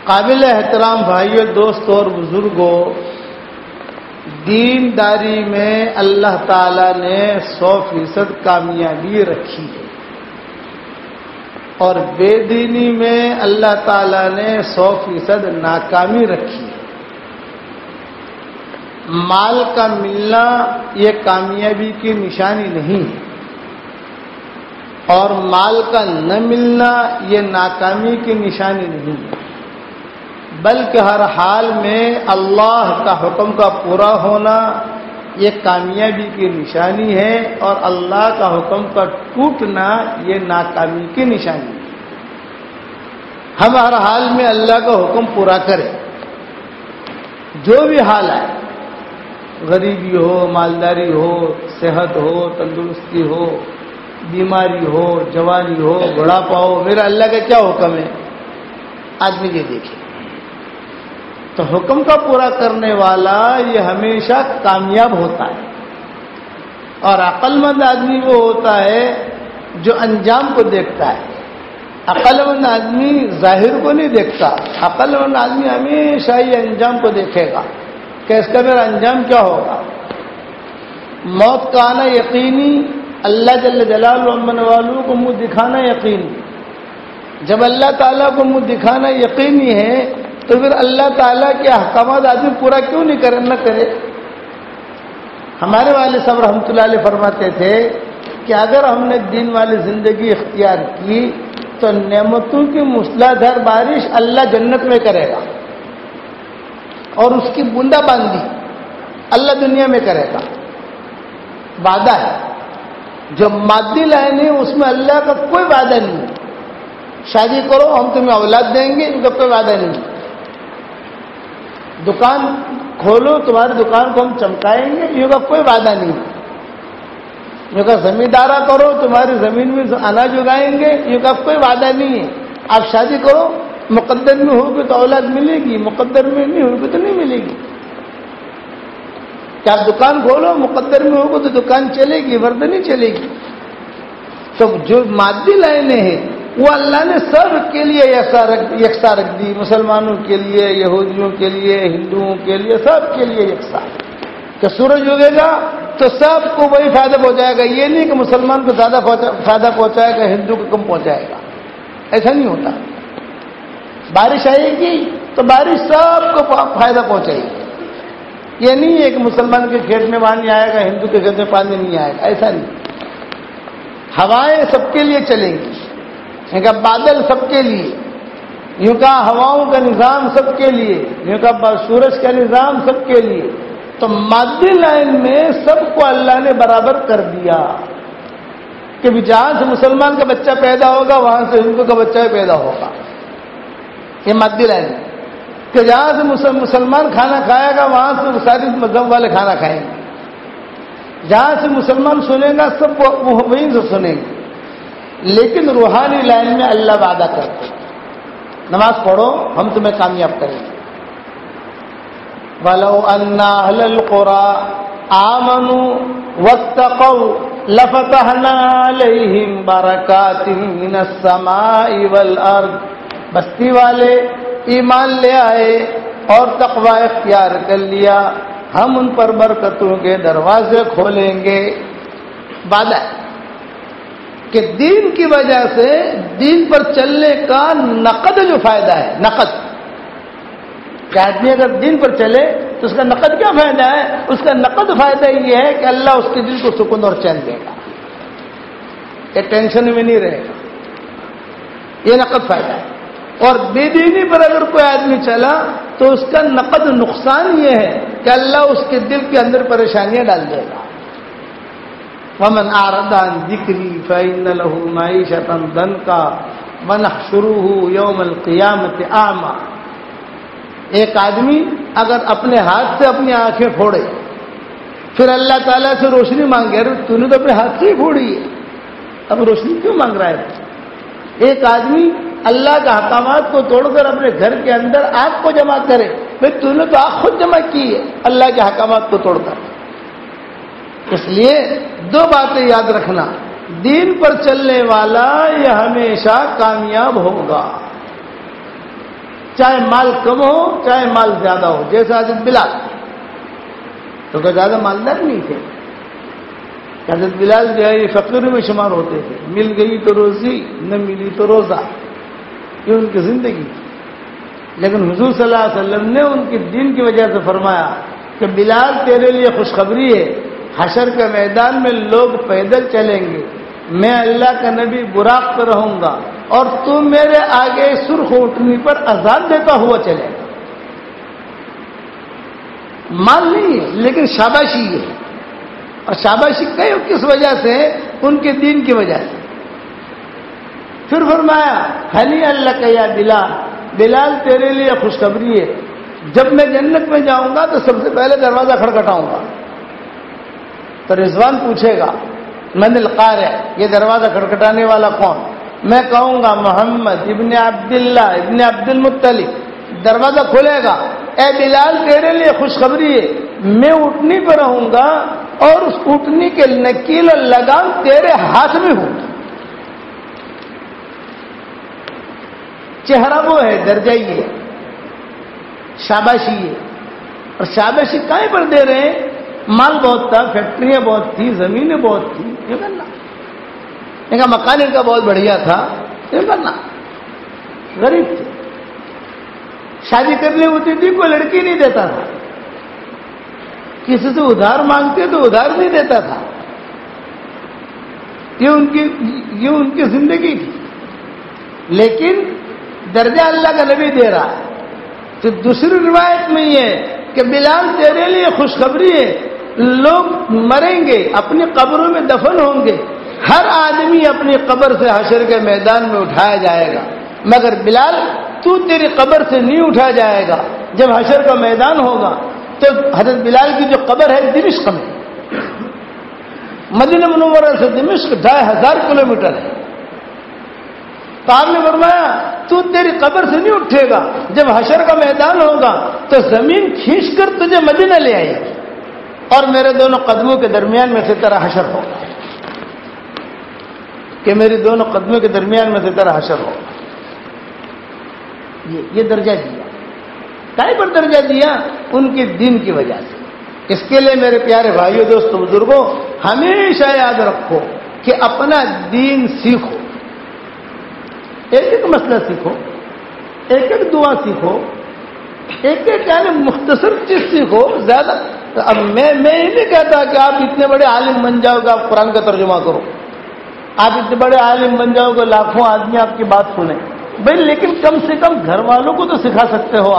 قابل احترام بھائیوں، دوستوں اور بزرگوں، دینداری میں اللہ تعالیٰ نے 100% کامیابی رکھی ہے، اور بے دینی میں اللہ تعالیٰ نے 100% ناکامی رکھی ہے۔ مال کا ملنا یہ کامیابی کی نشانی نہیں ہے، اور مال کا نہ ملنا یہ ناکامی کی نشانی نہیں ہے، بلکہ ہر حال میں اللہ کا حکم کا پورا ہونا یہ کامیابی کی نشانی ہے، اور اللہ کا حکم کا ٹوٹنا یہ ناکامی کی نشانی ہے۔ ہم ہر حال میں اللہ کا حکم پورا کریں، جو بھی حال ہے، غریبی ہو، مالداری ہو، صحت ہو، تندرستی ہو، بیماری ہو، جوانی ہو، بڑھاپا ہو، میرا اللہ کا کیا حکم ہے؟ آدمی یہ دیکھے تو حکم کا پورا کرنے والا یہ ہمیشہ کامیاب ہوتا ہے، اور عقل مند آدمی وہ ہوتا ہے جو انجام کو دیکھتا ہے۔ عقل مند آدمی ظاہر کو نہیں دیکھتا، عقل مند آدمی ہمیشہ یہ انجام کو دیکھے گا کہ اس کا میرا انجام کیا ہوگا۔ موت کا آنا یقینی، اللہ جل جلالہ امن والوں کو منہ دکھانا یقینی۔ جب اللہ تعالیٰ کو منہ دکھانا یقینی ہے تو پھر اللہ تعالیٰ کے احکامات آدمی پورا کیوں نہیں کرے، نہ کرے۔ ہمارے والد صاحب رحمۃ اللہ علیہ فرماتے تھے کہ اگر ہم نے دین والی زندگی اختیار کی تو نعمتوں کی موسلادھار بارش اللہ جنت میں کرے گا، اور اس کی بوندا باندی اللہ دنیا میں کرے گا۔ وعدہ ہے۔ جو مادی لائن ہے اس میں اللہ کا کوئی وعدہ نہیں ہے۔ شادی کرو ہم تمہیں اولاد دیں گے، ان کا کوئی وعدہ نہیں ہے۔ دکان کھولو تمہاری دکان کو ہم چمکائیں گے، یہ کا کوئی وعدہ نہیں ہے۔ یہ کا زمیندارہ کرو تمہاری زمین میں اناج اگائیں گے، یہ کا کوئی وعدہ نہیں ہے۔ آپ شادی کرو، مقدر میں ہوگی تو اولاد ملے گی، مقدر میں نہیں ہوگی تو نہیں ملے گی۔ کہ آپ دکان کھولو، مقدر میں ہوگی تو دکان چلے گی، ورنہ نہیں چلے گی۔ تو جو مادی لائنیں ہیں وہ اللہ نے سب کے لیے یکساں رکھ دی، مسلمانوں کے لیے، یہودیوں کے لیے، ہندوؤں کے لیے، سب کے لیے یکساں۔ کہ سورج اگے گا تو سب کو وہی فائدہ پہنچائے گا، یہ نہیں کہ مسلمان کو زیادہ فائدہ پہنچائے گا، ہندو کو کم پہنچائے گا، ایسا نہیں ہوتا۔ بارش آئے گی تو بارش سب کو فائدہ پہنچائے گی، یہ نہیں ہے کہ مسلمان کے کھیت میں پانی آئے گا، ہندو کے کھیت میں پانی نہیں آئے گا، ایسا نہیں۔ ہوائیں سب کے لیے چلیں گی، بادل سب کے لیے، یوں کہا ہواؤں کا نظام سب کے لیے، یوں کہا سورج کا نظام سب کے لیے۔ تو مادی لائن میں سب کو اللہ نے برابر کر دیا کہ جہاں سے مسلمان کا بچہ پیدا ہوگا وہاں سے ہندو کا بچہ بھی پیدا ہوگا، یہ مادی لائن ہے۔ کہ جہاں سے مسلمان کھانا کھائے گا وہاں سے ساری مذہب والے کھانا کھائیں گے، جہاں سے مسلمان سنیں گا سب وہیں سے سنیں گے۔ لیکن روحانی لائن میں اللہ وعدہ کرتے ہیں، نماز پڑھو ہم تمہیں کامیاب کریں گے۔ وَلَوْ أَنَّ أَهْلَ الْقُرَىٰ آمَنُوا وَاتَّقَوْا لَفَتَحْنَا عَلَيْهِمْ بَرَكَاتٍ مِّنَ السَّمَاءِ وَالْأَرْضِ۔ بستی والے ایمان لے آئے اور تقوی اختیار کر لیا، ہم ان پر برکتوں کے دروازے کھولیں گے۔ وعدہ ہے کہ دین کی وجہ سے دین پر چلنے کا نقد جو فائدہ ہے، نقد کہ آدمی اگر دین پر چلے تو اس کا نقد کیا فائدہ ہے؟ اس کا نقد فائدہ یہ ہے کہ اللہ اس کے دل کو سکون اور چین دے گا، کہ ٹینشن میں نہیں رہے گا، یہ نقد فائدہ ہے۔ اور بے دینی پر اگر کوئی آدمی چلا تو اس کا نقد نقصان یہ ہے کہ اللہ اس کے دل کے اندر پریشانیاں ڈال دے گا۔ وَمَنْ أَعْرَضَ عَنْ ذِكْرِي فَإِنَّ لَهُ مَعِيشَةً ضَنْكًا وَنَحْشُرُهُ يَوْمَ الْقِيَامَةِ أَعْمَىٰ۔ ایک آدمی اگر اپنے ہاتھ سے اپنی آنکھیں پھوڑے پھر اللہ تعالیٰ سے روشنی مانگے، ارے تو نے تو اپنے ہاتھ سے ہی پھوڑی ہے، اب روشنی کیوں مانگ رہا ہے؟ ایک آدمی اللہ کے احکامات کو توڑ کر اپنے گھر کے اندر آگ کو جمع کرے، بھائی تو نے تو آگ خود جمع کی ہے اللہ کے احکامات کو توڑ کر۔ اس لیے دو باتیں یاد رکھنا، دین پر چلنے والا یہ ہمیشہ کامیاب ہوگا، چاہے مال کم ہو چاہے مال زیادہ ہو، جیسا حضرت بلال تو کہ زیادہ مالدار نہیں تھے، حضرت بلال جو ہے یہ فقیر میں شمار ہوتے تھے، مل گئی تو روزی نہ ملی تو روزہ، یہ ان کی زندگی تھی۔ لیکن حضور صلی اللہ علیہ وسلم نے ان کے دین کی وجہ سے فرمایا کہ بلال تیرے لیے خوشخبری ہے، حشر کے میدان میں لوگ پیدل چلیں گے، میں اللہ کا نبی براق پر رہوں گا اور تو میرے آگے سرخ اونٹنی پر اذان دیتا ہوا چلے گا۔ مال نہیں ہے لیکن شاباشی ہے، اور شاباشی کس وجہ سے؟ ان کے دین کی وجہ سے۔ پھر فرمایا حلی اللہ کا یا بلال، بلال تیرے لیے خوشخبری ہے، جب میں جنت میں جاؤں گا تو سب سے پہلے دروازہ کھڑکھٹاؤں گا، تو رضوان پوچھے گا من القارئ، یہ دروازہ کھڑکھٹانے والا کون؟ میں کہوں گا محمد ابن عبداللہ ابن عبد المطلب۔ دروازہ کھلے گا، اے بلال تیرے لیے خوشخبری ہے، میں اونٹنی پہ رہوں گا اور اس اونٹنی کے نکیل اور لگام تیرے ہاتھ میں ہوں۔ چہرہ وہ ہے، درجہ یہ ہے، شاباشی ہے۔ اور شاباشی کہیں پر دے رہے ہیں؟ مال بہت تھا، فیکٹریاں بہت تھی، زمینیں بہت تھی، یہ کرنا ان کا مکان ان کا بہت بڑھیا تھا، یہ کرنا غریب تھے، شادی کرنی ہوتی تھی کوئی لڑکی نہیں دیتا تھا، کسی سے ادھار مانگتے تو ادھار نہیں دیتا تھا، یہ ان کی زندگی تھی۔ لیکن درجہ اللہ کا نبی دے رہا ہے۔ تو دوسری روایت میں یہ ہے کہ بلال تیرے لیے خوشخبری ہے، لوگ مریں گے، اپنی قبروں میں دفن ہوں گے، ہر آدمی اپنی قبر سے حشر کے میدان میں اٹھایا جائے گا، مگر بلال تو تیری قبر سے نہیں اٹھا جائے گا۔ جب حشر کا میدان ہوگا تو حضرت بلال کی جو قبر ہے دمشق میں، مدینہ منورہ سے دمشق 2500 کلومیٹر ہے، تو آپ نے فرمایا تو تیری قبر سے نہیں اٹھے گا، جب حشر کا میدان ہوگا تو زمین کھینچ کر تجھے مدینہ لے آئے گی اور میرے دونوں قدموں کے درمیان میں سے تیرا حشر ہوگا، کہ میری دونوں قدموں کے درمیان میں سے تیرا حشر ہوگا۔ یہ درجہ دیا، کہیں پر درجہ دیا؟ ان کے دین کی وجہ سے۔ اس کے لیے میرے پیارے بھائیوں، دوستوں، بزرگوں، ہمیشہ یاد رکھو کہ اپنا دین سیکھو، ایک ایک مسئلہ سیکھو، ایک ایک دعا سیکھو، ایک ایک یعنی مختصر چیز سیکھو، زیادہ۔ اب میں یہ نہیں کہتا کہ آپ اتنے بڑے عالم بن جاؤ گے، آپ قرآن کا ترجمہ کرو، آپ اتنے بڑے عالم بن جاؤ گے لاکھوں آدمی آپ کی بات سنیں بھائی، لیکن کم سے کم گھر والوں کو تو سکھا سکتے ہو۔